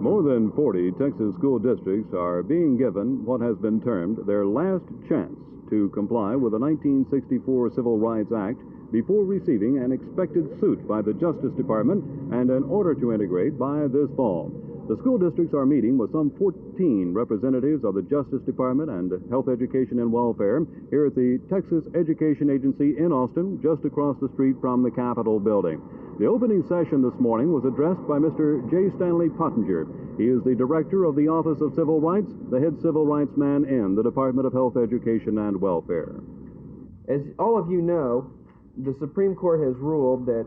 More than 40 Texas school districts are being given what has been termed their last chance to comply with the 1964 Civil Rights Act before receiving an expected suit by the Justice Department and an order to integrate by this fall. The school districts are meeting with some 14 representatives of the Justice Department and Health, Education, and Welfare here at the Texas Education Agency in Austin, just across the street from the Capitol building. The opening session this morning was addressed by Mr. J. Stanley Pottinger. He is the director of the Office of Civil Rights, the head civil rights man in the Department of Health, Education, and Welfare. As all of you know, the Supreme Court has ruled that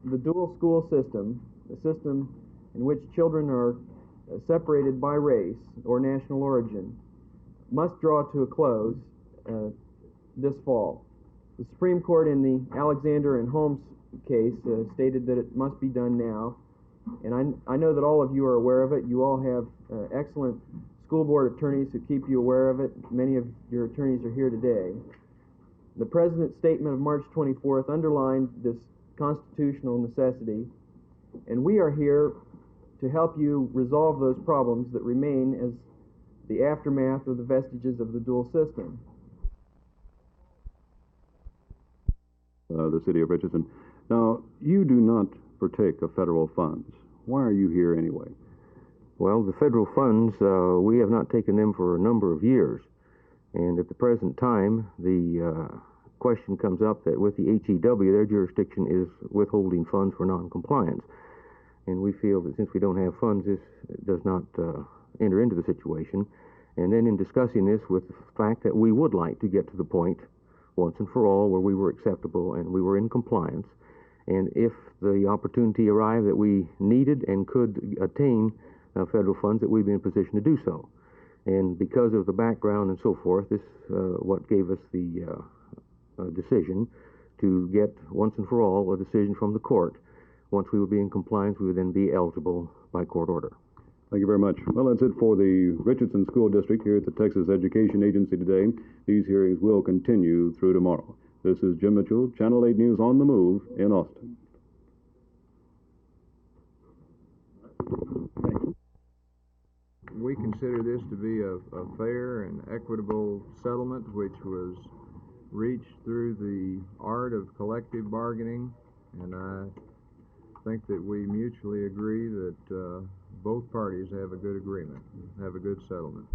the dual school system, the system in which children are separated by race or national origin, must draw to a close this fall. The Supreme Court in the Alexander and Holmes case stated that it must be done now, and I know that all of you are aware of it. You all have excellent school board attorneys who keep you aware of it. Many of your attorneys are here today. The President's statement of March 24th underlined this constitutional necessity, and we are here to help you resolve those problems that remain as the aftermath of the vestiges of the dual system. The city of Richardson. Now, you do not partake of federal funds. Why are you here anyway? Well, the federal funds, we have not taken them for a number of years. And at the present time, the question comes up that with the HEW, their jurisdiction is withholding funds for noncompliance. And we feel that since we don't have funds, this does not enter into the situation. And then in discussing this with the fact that we would like to get to the point, once and for all, where we were acceptable and we were in compliance, and if the opportunity arrived that we needed and could attain federal funds, that we'd be in a position to do so. And because of the background and so forth, this what gave us the decision to get, once and for all, a decision from the court. Once we would be in compliance, we would then be eligible by court order. Thank you very much. Well, that's it for the Richardson School District here at the Texas Education Agency today. These hearings will continue through tomorrow. This is Jim Mitchell, Channel 8 News on the Move in Austin. We consider this to be a fair and equitable settlement which was reached through the art of collective bargaining, and I think that we mutually agree that both parties have a good agreement, have a good settlement.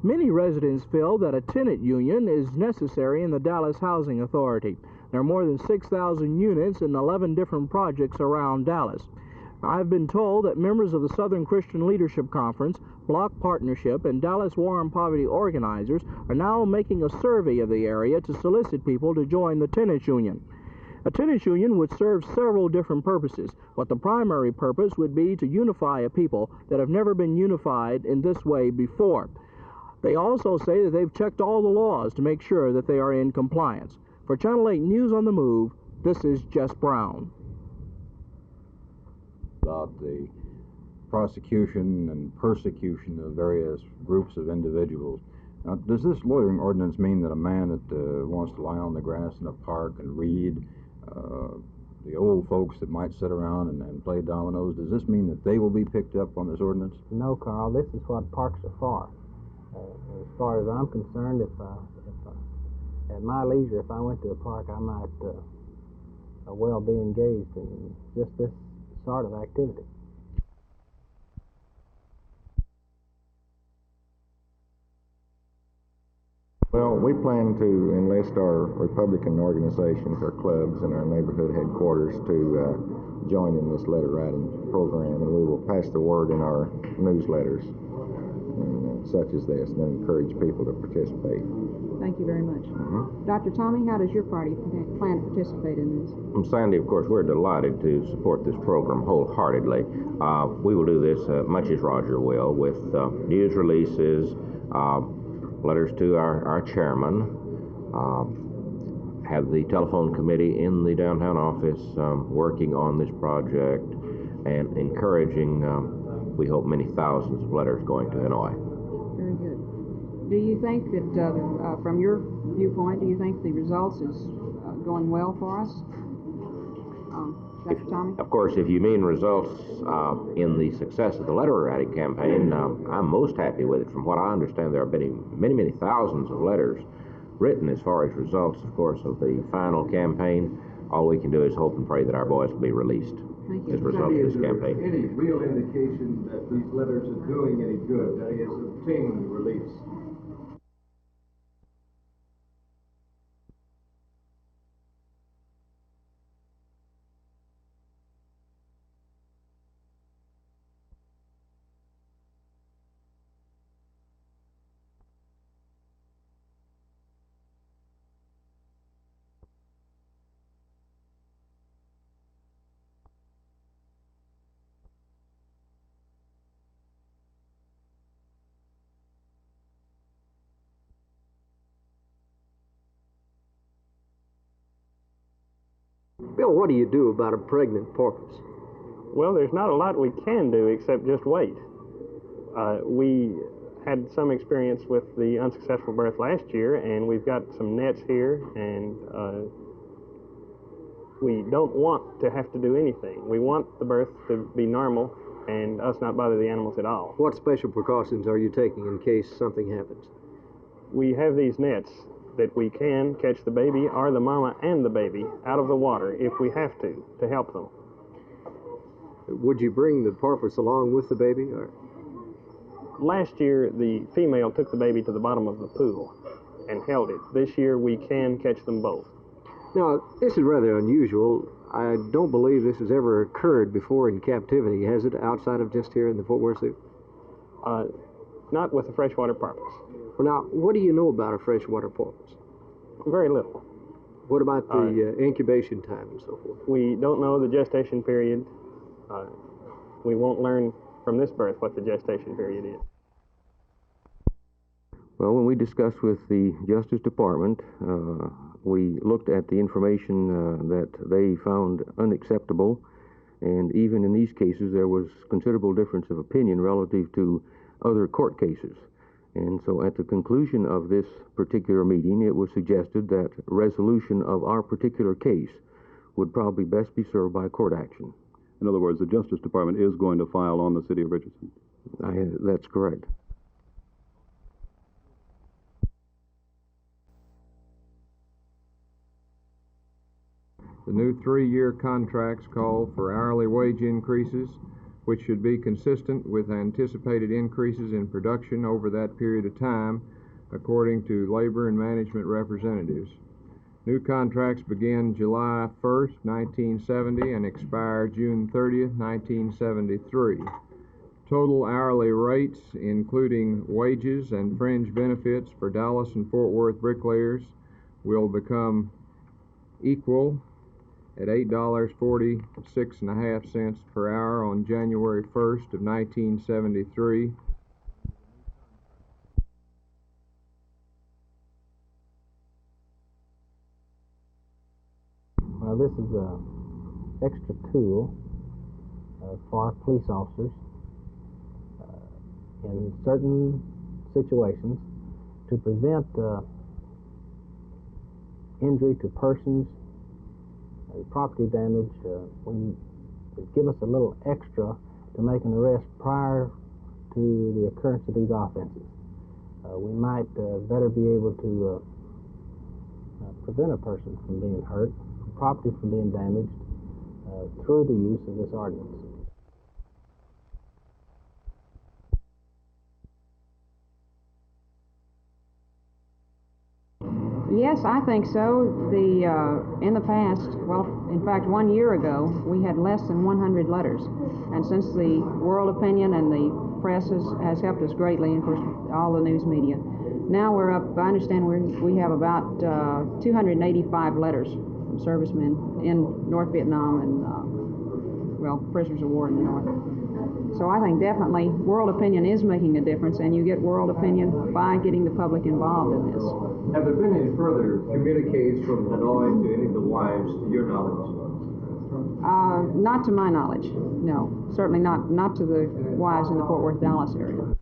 Many residents feel that a tenant union is necessary in the Dallas Housing Authority. There are more than 6,000 units in 11 different projects around Dallas. I've been told that members of the Southern Christian Leadership Conference, Block Partnership, and Dallas War on Poverty organizers are now making a survey of the area to solicit people to join the tenants union. A tenants union would serve several different purposes, but the primary purpose would be to unify a people that have never been unified in this way before. They also say that they've checked all the laws to make sure that they are in compliance. For Channel 8 News on the Move, this is Jess Brown. About the prosecution and persecution of various groups of individuals. Now, does this loitering ordinance mean that a man that wants to lie on the grass in a park and read, the old folks that might sit around and play dominoes, does this mean that they will be picked up on this ordinance? No, Carl, this is what parks are for. As far as I'm concerned, if at my leisure, if I went to a park, I might well be engaged in just this sort of activity. Well, we plan to enlist our Republican organizations, our clubs, and our neighborhood headquarters to join in this letter writing program, and we will pass the word in our newsletters and such as this, and then encourage people to participate. Thank you very much. Dr. Tommy, how does your party plan to participate in this? Sandy, of course, we're delighted to support this program wholeheartedly. We will do this, much as Roger will, with news releases, letters to our chairman, have the telephone committee in the downtown office working on this project and encouraging, we hope, many thousands of letters going to Hanoi. Very good. Do you think that, from your viewpoint, do you think the results is going well for us? Dr. Tommy? Of course, if you mean results in the success of the letter writing campaign, I'm most happy with it. From what I understand, there have been many thousands of letters written as far as results, of course, of the final campaign. All we can do is hope and pray that our boys will be released as a result of this campaign. Any real indication that these letters are doing any good, that is, obtaining release? Bill, what do you do about a pregnant porpoise? Well, there's not a lot we can do except just wait. We had some experience with the unsuccessful birth last year, and we've got some nets here, and we don't want to have to do anything. We want the birth to be normal and us not bother the animals at all. What special precautions are you taking in case something happens? We have these nets that we can catch the baby or the mama and the baby out of the water if we have to help them. Would you bring the porpoise along with the baby? Or? Last year, the female took the baby to the bottom of the pool and held it. This year, we can catch them both. Now, this is rather unusual. I don't believe this has ever occurred before in captivity, has it, outside of just here in the Fort Worth Zoo? Not with the freshwater porpoise. Well, now, what do you know about a freshwater porpoise? Very little. What about the incubation time and so forth? We don't know the gestation period. We won't learn from this birth what the gestation period is. Well, when we discussed with the Justice Department, we looked at the information that they found unacceptable, and even in these cases there was considerable difference of opinion relative to other court cases. And so at the conclusion of this particular meeting, it was suggested that resolution of our particular case would probably best be served by court action. In other words, the Justice Department is going to file on the city of Richardson. That's correct. The new 3-year contracts call for hourly wage increases, which should be consistent with anticipated increases in production over that period of time, according to labor and management representatives. New contracts begin July 1st, 1970, and expire June 30th, 1973. Total hourly rates, including wages and fringe benefits for Dallas and Fort Worth bricklayers, will become equal at $8.46.5 per hour on January 1st of 1973. Well, this is an extra tool for police officers in certain situations to prevent injury to persons and property damage. Would give us a little extra to make an arrest prior to the occurrence of these offenses. We might better be able to prevent a person from being hurt, property from being damaged through the use of this ordinance. Yes, I think so. In the past, well, in fact, 1 year ago, we had less than 100 letters. And since the world opinion and the press has helped us greatly, and of course, all the news media, now we're up, I understand we have about 285 letters from servicemen in North Vietnam and, prisoners of war in the North. So I think definitely world opinion is making a difference, and you get world opinion by getting the public involved in this. Have there been any further communiques from Hanoi to any of the wives, to your knowledge? Not to my knowledge, no. Certainly not to the wives in the Fort Worth, Dallas area.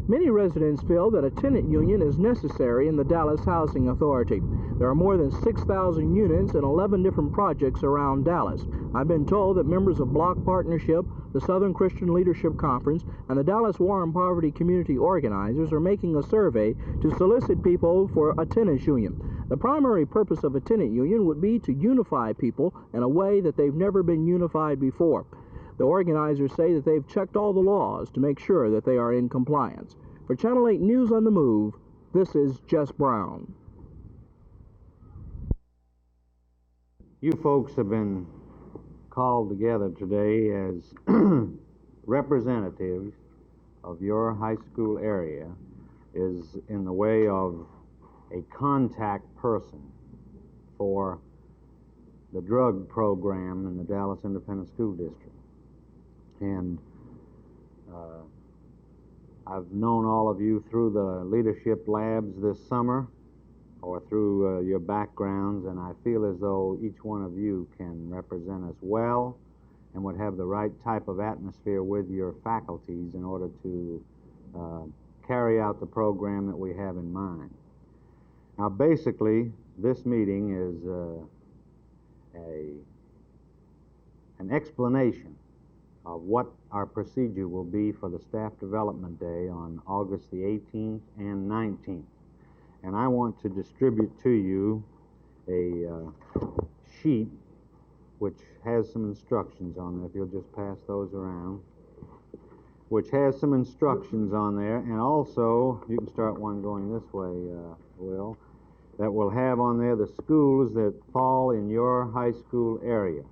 Many residents feel that a tenant union is necessary in the Dallas Housing Authority. There are more than 6,000 units and 11 different projects around Dallas. I've been told that members of Block Partnership, the Southern Christian Leadership Conference, and the Dallas War and Poverty Community Organizers are making a survey to solicit people for a tenants union. The primary purpose of a tenant union would be to unify people in a way that they've never been unified before. The organizers say that they've checked all the laws to make sure that they are in compliance. For Channel 8 News on the Move, this is Jess Brown. You folks have been called together today as representatives of your high school area is in the way of a contact person for the drug program in the Dallas Independent School District. And I've known all of you through the leadership labs this summer or through your backgrounds, and I feel as though each one of you can represent us well and would have the right type of atmosphere with your faculties in order to carry out the program that we have in mind. Now, basically, this meeting is an explanation of what our procedure will be for the Staff Development Day on August the 18th and 19th. And I want to distribute to you a sheet which has some instructions on there, if you'll just pass those around, which has some instructions on there, and also, you can start one going this way, Will, that will have on there the schools that fall in your high school area.